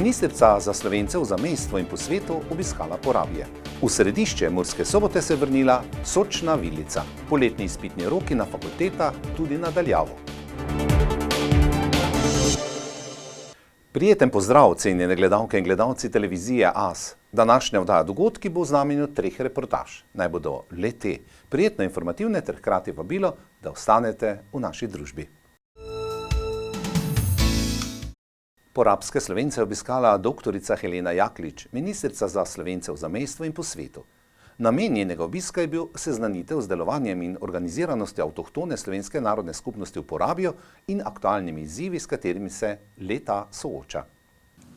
ministrica za Slovence v zamejstvu in po svetu obiskala Porabje. V središče Murske Sobote se je vrnila sočna vilica. Poletni izpitni roki na fakultetah tudi nadaljavo. Prijeten pozdrav, cenjene gledalke in gledalci televizije AS. Današnja oddaja dogodki bo v znamenju 3 reportaž. Naj bodo le te, prijetno informativne ter hkrati vabilo, da ostanete v naši družbi. Porabske Slovence je obiskala doktorica Helena Jaklič, ministrica za Slovence v zamejstvu in po svetu. Namen njenega obiska je bil seznanitev z delovanjem in organiziranostjo avtohtone slovenske narodne skupnosti v Porabju in aktualnimi izzivi, s katerimi se le-ta sooča.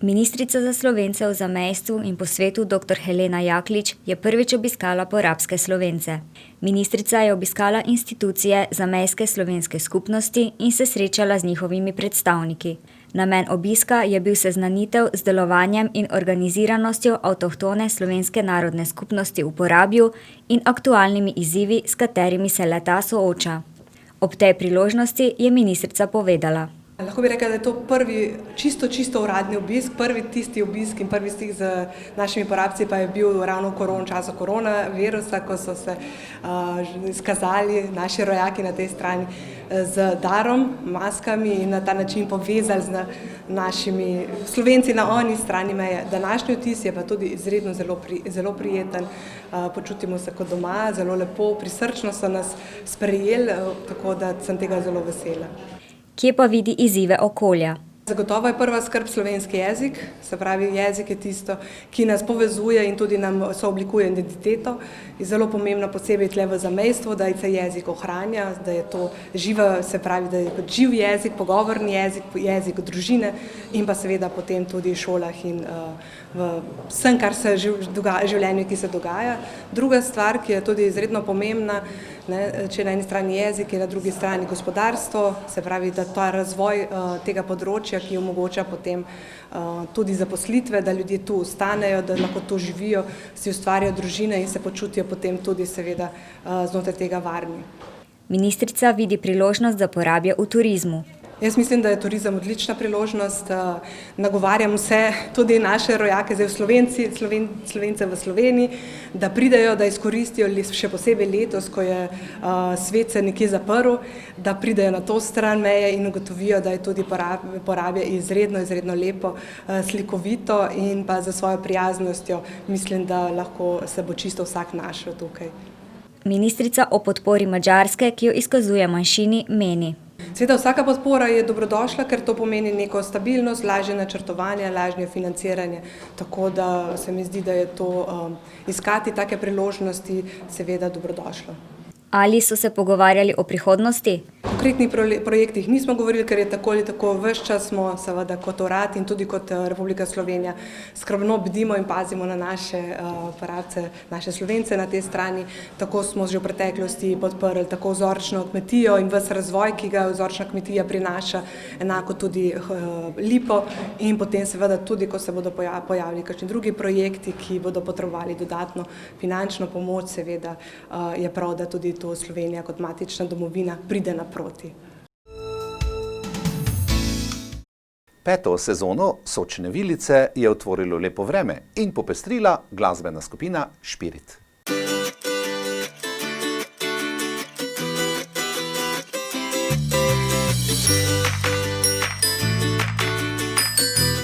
Ministrica za Slovence v zamejstvu in po svetu dr. Helena Jaklič je prvič obiskala Porabske Slovence. Ministrica je obiskala institucije zamejske slovenske skupnosti in se srečala z njihovimi predstavniki. Namen obiska je bil seznanitev z delovanjem in organiziranostjo avtohtone slovenske narodne skupnosti v Porabju in aktualnimi izzivi, s katerimi se le-ta sooča. Ob tej priložnosti je ministrica povedala: Lahko bi rekla, da je to prvi čisto uradni obisk, prvi tisti obisk in prvi stik z našimi Porabci pa je bil ravno v času koronavirusa, ko so se izkazali naši rojaki na tej strani z darom, maskami in na ta način povezali z našimi Slovenci na oni strani meje. Današnji vtis je pa tudi izredno zelo prijeten, počutimo se kot doma, zelo lepo, prisrčno so nas sprejeli, tako da sem tega zelo vesela. Kje pa vidi izzive okolja? Zagotovo je prva skrb slovenski jezik, se pravi jezik je tisto, ki nas povezuje in tudi nam sooblikuje identiteto. Je zelo pomembno posebej tle v zamejstvu, da se jezik ohranja, da je to živa, se pravi, da je kot živ jezik, pogovorni jezik, jezik družine in pa seveda potem tudi v šolah in v vsem, kar se življenju, ki se dogaja. Druga stvar, ki je tudi izredno pomembna, če na eni strani jezik, je na drugi strani gospodarstvo, se pravi, da ta razvoj tega področja, ki omogoča potem tudi zaposlitve, da ljudje tu ostanejo, da lahko tu živijo, si ustvarjajo družine in se počutijo potem tudi seveda znotraj tega varni. Ministrica vidi priložnost za Porabje v turizmu. Jaz mislim, da je turizem odlična priložnost. Nagovarjam vse, tudi naše rojake, zdaj Slovence v Sloveniji, da pridejo, da izkoristijo še posebej letos, ko je svet se nekje zaprl, da pridejo na to stran meje in ugotovijo, da je tudi Porabje izredno lepo, slikovito in pa za svojo prijaznostjo mislim, da lahko se bo čisto vsak našel tukaj. Ministrica o podpori Madžarske, ki jo izkazuje manjšini, meni: Seveda vsaka podpora je dobrodošla, ker to pomeni neko stabilnost, lažje načrtovanje, lažje financiranje. Tako da se mi zdi, da je to iskati take priložnosti seveda dobrodošlo. Ali so se pogovarjali o prihodnosti? O konkretnih projektih nismo govorili, ker je tako ali tako ves čas smo seveda kot urad in tudi kot Republika Slovenija skrbno bdimo in pazimo na naše Porabce, naše Slovence na tej strani. Tako smo že v preteklosti podprli tako vzorčno kmetijo in ves razvoj, ki ga vzorčna kmetija prinaša, enako tudi lipo in potem seveda tudi, ko se bodo pojavili kakšni drugi projekti, ki bodo potrebovali dodatno finančno pomoč, seveda je prav, da tudi to Slovenija kot matična domovina pride naproti. 5. sezono Sočne vilice je otvorilo lepo vreme in popestrila glasbena skupina Špirit.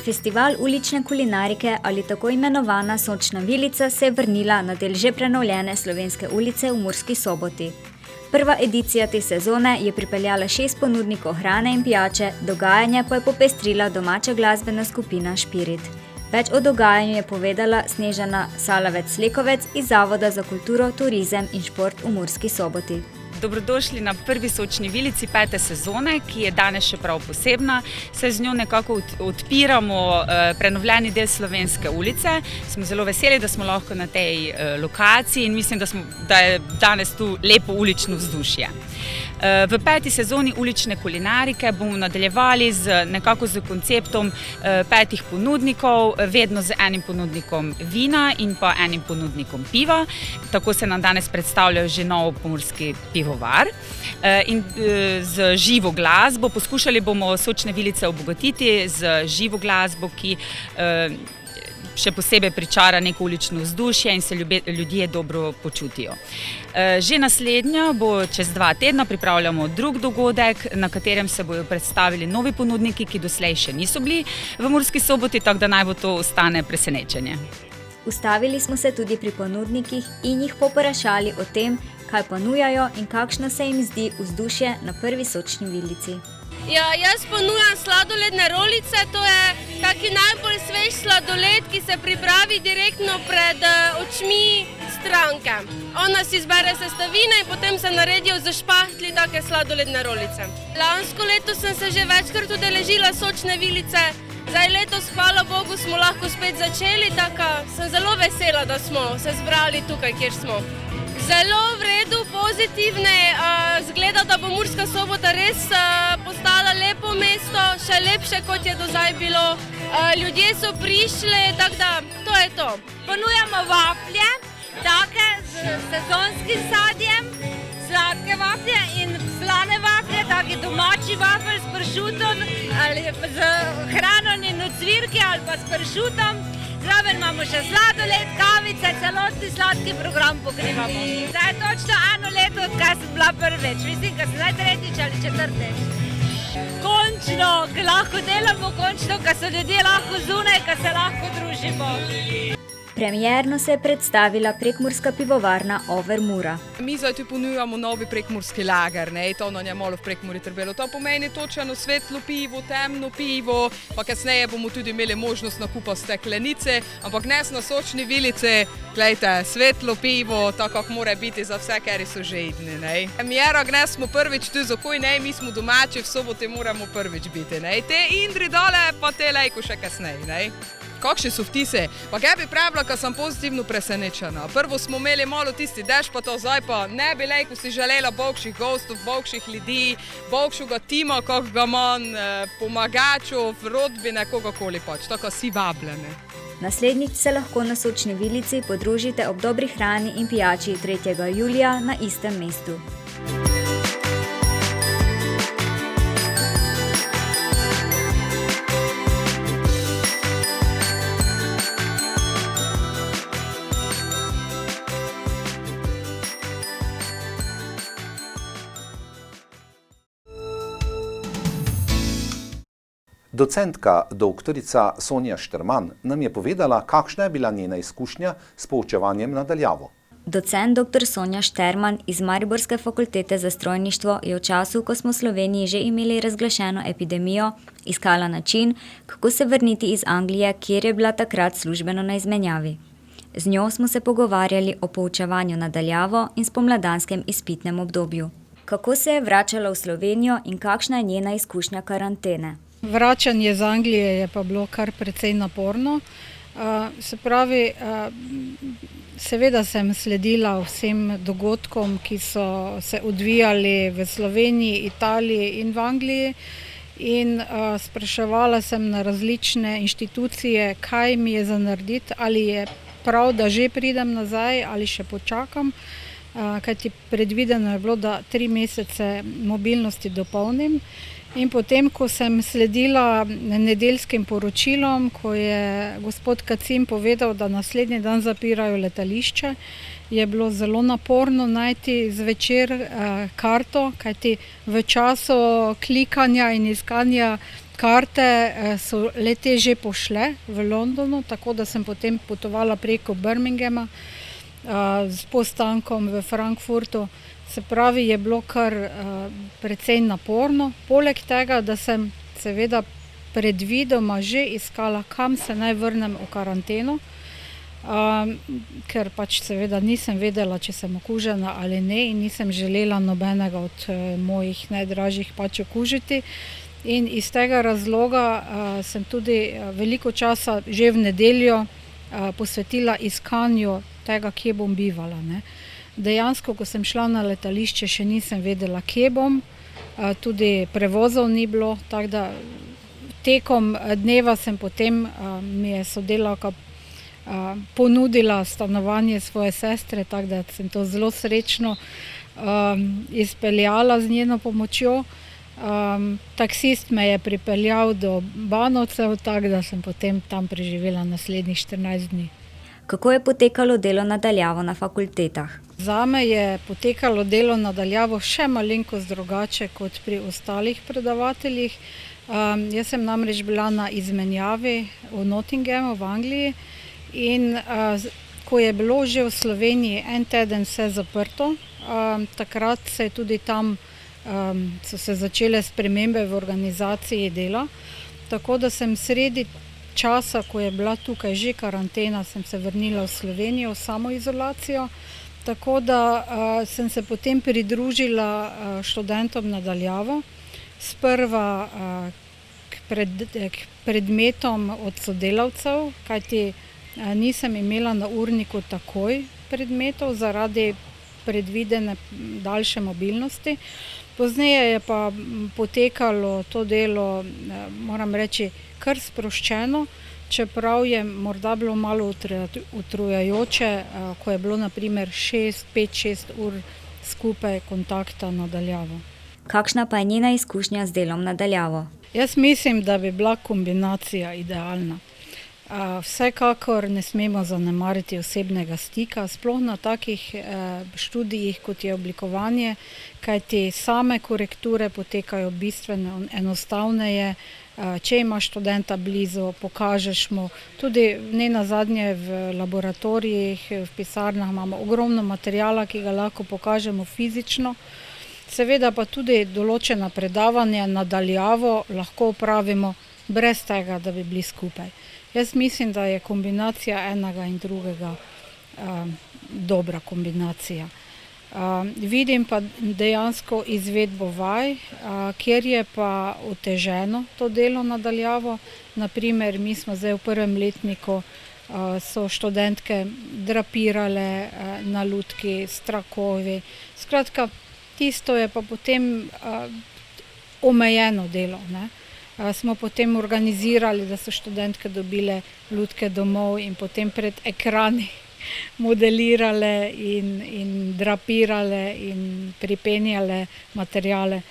Festival ulične kulinarike ali tako imenovana Sočna vilica se je vrnila na del že prenovljene Slovenske ulice v Murski Soboti. Prva edicija te sezone je pripeljala 6 ponudnikov hrane in pijače, dogajanje pa je popestrila domača glasbena skupina Špirit. Več o dogajanju je povedala Snežana Salavec-Slekovec iz Zavoda za kulturo, turizem in šport v Murski Soboti. Dobrodošli na prvi Sočni vilici 5. sezone, ki je danes še prav posebna, saj z njo nekako odpiramo prenovljeni del Slovenske ulice. Smo zelo veseli, da smo lahko na tej lokaciji in mislim, da je danes tu lepo ulično vzdušje. V 5. sezoni ulične kulinarike bomo nadaljevali nekako z konceptom 5 ponudnikov, vedno z enim ponudnikom vina in pa enim ponudnikom piva. Tako se nam danes predstavlja že nov pomurski pivovar. In z živo glasbo poskušali bomo Sočne vilice obogatiti z živo glasbo, ki še posebej pričara neko ulično vzdušje in se ljudje dobro počutijo. Že naslednja bo čez 2 tedna, pripravljamo drug dogodek, na katerem se bodo predstavili novi ponudniki, ki doslej še niso bili v Murski Soboti, tako da naj bo to ostane presenečenje. Ustavili smo se tudi pri ponudnikih in jih povprašali o tem, kaj ponujajo in kakšno se jim zdi vzdušje na prvi Sočni vilici. Ja, jaz ponujam sladoledne rolice, to je taki najbolj svež sladoled, ki se pripravi direktno pred očmi stranke. Ona si izbere sestavine in potem se naredijo za špahtli take sladoledne rolice. Lansko leto sem se že večkrat udeležila Sočne vilice, zdaj letos, hvala Bogu, smo lahko spet začeli, tako sem zelo vesela, da smo se zbrali tukaj, kjer smo. Zelo v redu, pozitivne, zgleda, da bo Murska Sobota res postala lepo mesto, še lepše, kot je do zdaj bilo. Ljudje so prišli, tako da to je to. Ponujamo vaflje, take z sezonskim sadjem, sladke vaflje in slane vaflje, taki domači vaflj s pršutom ali z hranom in ocvirki ali pa s pršutom. Zraven imamo še sladoled, kavice, celotni sladki program pokrivamo. Zdaj je točno 1 leto, odkar sem bila prvič. Mislim, da sem zdaj 3. ali 4. Končno, ko lahko delamo, končno, ko so ljudje lahko zunaj, ko se lahko družimo. Premierno se je predstavila prekmurska pivovarna Over Mura. Mi zdaj tu ponujamo novi prekmurski lager, to nam je malo v Prekmurju trebalo. To pomeni točno svetlo pivo, temno pivo, pa kasneje bomo tudi imeli možnost nakupa steklenice, ampak danes na Sočni vilici, glejte, svetlo pivo, tako kako mora biti za vse, ker so žedni. Premiera, danes smo prvič tu, zakoj ne, mi smo domači, v Soboti moramo prvič biti. Te Indri dole, pa te lejko še kasneje. Kakšni so vtise? Pa kaj bi pravila, ko sem pozitivno presenečena. Prvo smo imeli malo tisti dež, pa to zdaj pa ne bi lejko si želela boljših gostov, boljših ljudi, boljšega tima, kako ga manj, pomagačov, rodbine, kogakoli pač, tako si vabljene. Naslednjič se lahko na Sočni vilici podružite ob dobri hrani in pijači 3. julija na istem mestu. Docentka doktorica Sonja Šterman nam je povedala, kakšna je bila njena izkušnja s poučevanjem na daljavo. Docent dr. Sonja Šterman iz Mariborske fakultete za strojništvo je v času, ko smo v Sloveniji že imeli razglašeno epidemijo, iskala način, kako se vrniti iz Anglije, kjer je bila takrat službeno na izmenjavi. Z njo smo se pogovarjali o poučevanju na daljavo in spomladanskem izpitnem obdobju. Kako se je vračala v Slovenijo in kakšna je njena izkušnja karantene? Vračanje iz Anglije je pa bilo kar precej naporno. Se pravi, seveda sem sledila vsem dogodkom, ki so se odvijali v Sloveniji, Italiji in v Angliji, in spraševala sem na različne inštitucije, kaj mi je za narediti, ali je prav, da že pridem nazaj ali še počakam, kajti predvideno je bilo, da 3 mesece mobilnosti dopolnim. In potem, ko sem sledila nedeljskim poročilom, ko je gospod Kacin povedal, da naslednji dan zapirajo letališče, je bilo zelo naporno najti zvečer karto, kajti v času klikanja in iskanja karte so le-te že pošle v Londonu, tako da sem potem potovala preko Birminghama s postankom v Frankfurtu. Se pravi, je bilo kar precej naporno. Poleg tega, da sem seveda predvidoma že iskala, kam se naj vrnem v karanteno, ker pač seveda nisem vedela, če sem okužena ali ne, in nisem želela nobenega od mojih najdražjih pač okužiti. In iz tega razloga sem tudi veliko časa že v nedeljo posvetila iskanju tega, kje bom bivala, ne. Dejansko, ko sem šla na letališče, še nisem vedela, kje bom, tudi prevozov ni bilo, tako da tekom dneva sem potem, mi je sodelavka ponudila stanovanje svoje sestre, tako da sem to zelo srečno izpeljala z njeno pomočjo. Taksist me je pripeljal do Banovcev, tako da sem potem tam preživela naslednjih 14 dni. Kako je potekalo delo na daljavo na fakultetah? Zame je potekalo delo na daljavo še malenkost drugače kot pri ostalih predavateljih. Jaz sem namreč bila na izmenjavi v Nottinghamu v Angliji in ko je bilo že v Sloveniji en teden vse zaprto, takrat se je tudi tam so se začele spremembe v organizaciji dela, tako da sem sredi časa, ko je bila tukaj že karantena, sem se vrnila v Slovenijo v samoizolacijo, tako da sem se potem pridružila študentom na daljavo, sprva k predmetom od sodelavcev, kajti nisem imela na urniku takoj predmetov zaradi predvidene daljše mobilnosti. Pozneje je pa potekalo to delo, moram reči, kar sproščeno, čeprav je morda bilo malo utrujajoče, ko je bilo na primer 5-6 ur skupaj kontakta na daljavo. Kakšna pa je njena izkušnja z delom na daljavo? Jaz mislim, da bi bila kombinacija idealna. Vsekakor ne smemo zanemariti osebnega stika, sploh na takih študijih, kot je oblikovanje, kajti same korekture potekajo bistveno enostavneje. Če imaš študenta blizu, pokažeš mu, tudi nenazadnje v laboratorijih, v pisarnah imamo ogromno materijala, ki ga lahko pokažemo fizično. Seveda pa tudi določena predavanja na daljavo lahko opravimo brez tega, da bi bili skupaj. Jaz mislim, da je kombinacija enega in drugega dobra kombinacija. Vidim pa dejansko izvedbo vaj, kjer je pa oteženo to delo na daljavo. Naprimer, mi smo zdaj v prvem letniku, so študentke drapirale na lutki s trakovi. Skratka, tisto je pa potem omejeno delo, ne. Smo potem organizirali, da so študentke dobile lutke domov in potem pred ekrani modelirale in drapirale in pripenjale materijale.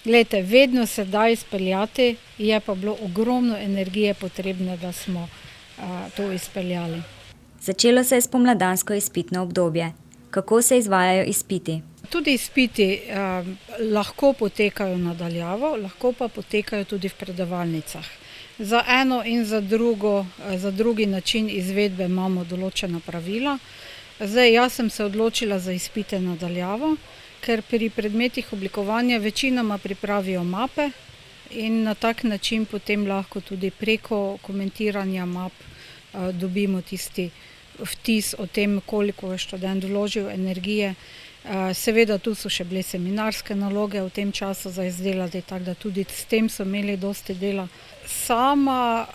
Glejte, vedno se da izpeljati, je pa bilo ogromno energije potrebne, da smo to izpeljali. Začelo se je spomladansko izpitno obdobje. Kako se izvajajo izpiti? Tudi izpiti lahko potekajo na daljavo, lahko pa potekajo tudi v predavalnicah. Za eno in za drugi način izvedbe imamo določena pravila. Zdaj, jaz sem se odločila za izpite na daljavo, ker pri predmetih oblikovanja večinoma pripravijo mape in na tak način potem lahko tudi preko komentiranja map dobimo tisti vtis o tem, koliko je študent vložil energije. Seveda tu so še bile seminarske naloge v tem času za izdelati, tako da tudi s tem so imeli dosti dela. Sama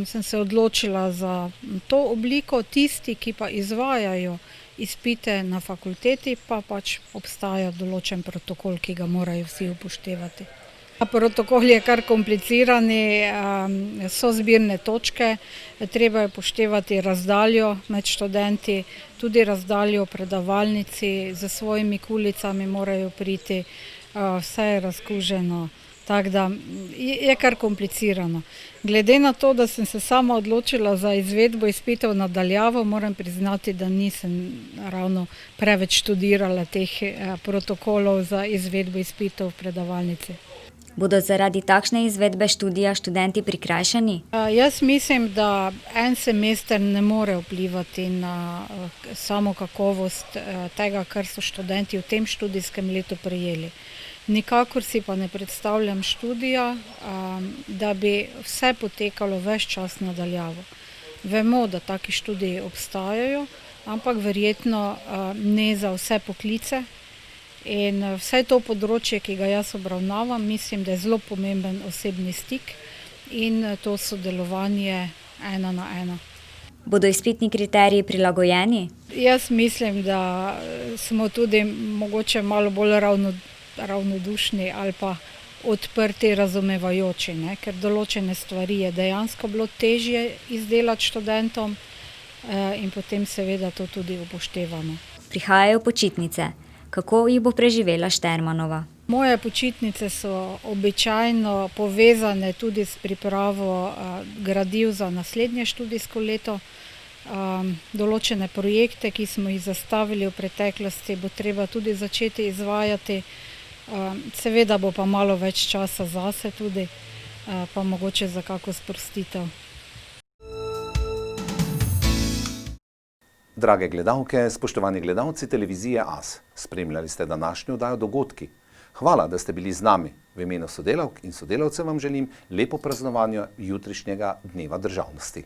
sem se odločila za to obliko, tisti, ki pa izvajajo izpite na fakulteti, pa pač obstaja določen protokol, ki ga morajo vsi upoštevati. Protokol je kar komplicirani, so zbirne točke, treba je upoštevati razdaljo med študenti, tudi razdaljo v predavalnici, za svojimi kulicami morajo priti, vse je razkuženo, tako da je kar komplicirano. Glede na to, da sem se sama odločila za izvedbo izpitev na daljavo, moram priznati, da nisem ravno preveč študirala teh protokolov za izvedbo izpitev v predavalnici. Bodo zaradi takšne izvedbe študija študenti prikrajšani? Jaz mislim, da en semester ne more vplivati na samo kakovost tega, kar so študenti v tem študijskem letu prejeli. Nikakor si pa ne predstavljam študija, da bi vse potekalo ves čas na daljavo. Vemo, da taki študiji obstajajo, ampak verjetno ne za vse poklice. In vse to področje, ki ga jaz obravnavam, mislim, da je zelo pomemben osebni stik in to sodelovanje 1 na 1. Bodo izpitni kriteriji prilagojeni? Jaz mislim, da smo tudi mogoče malo bolj ravnodušni ali pa odprti, razumevajoči, ne? Ker določene stvari je dejansko bilo težje izdelati študentom in potem seveda to tudi upoštevamo. Prihajajo počitnice. Kako jih bo preživela Štermanova? Moje počitnice so običajno povezane tudi s pripravo gradiv za naslednje študijsko leto. Določene projekte, ki smo jih zastavili v preteklosti, bo treba tudi začeti izvajati. Seveda bo pa malo več časa zase tudi, pa mogoče za kako sprostitev. Drage gledalke, spoštovani gledalci televizije AS, spremljali ste današnjo oddajo Dogodki. Hvala, da ste bili z nami. V imenu sodelavk in sodelavcev vam želim lepo praznovanje jutrišnjega dneva državnosti.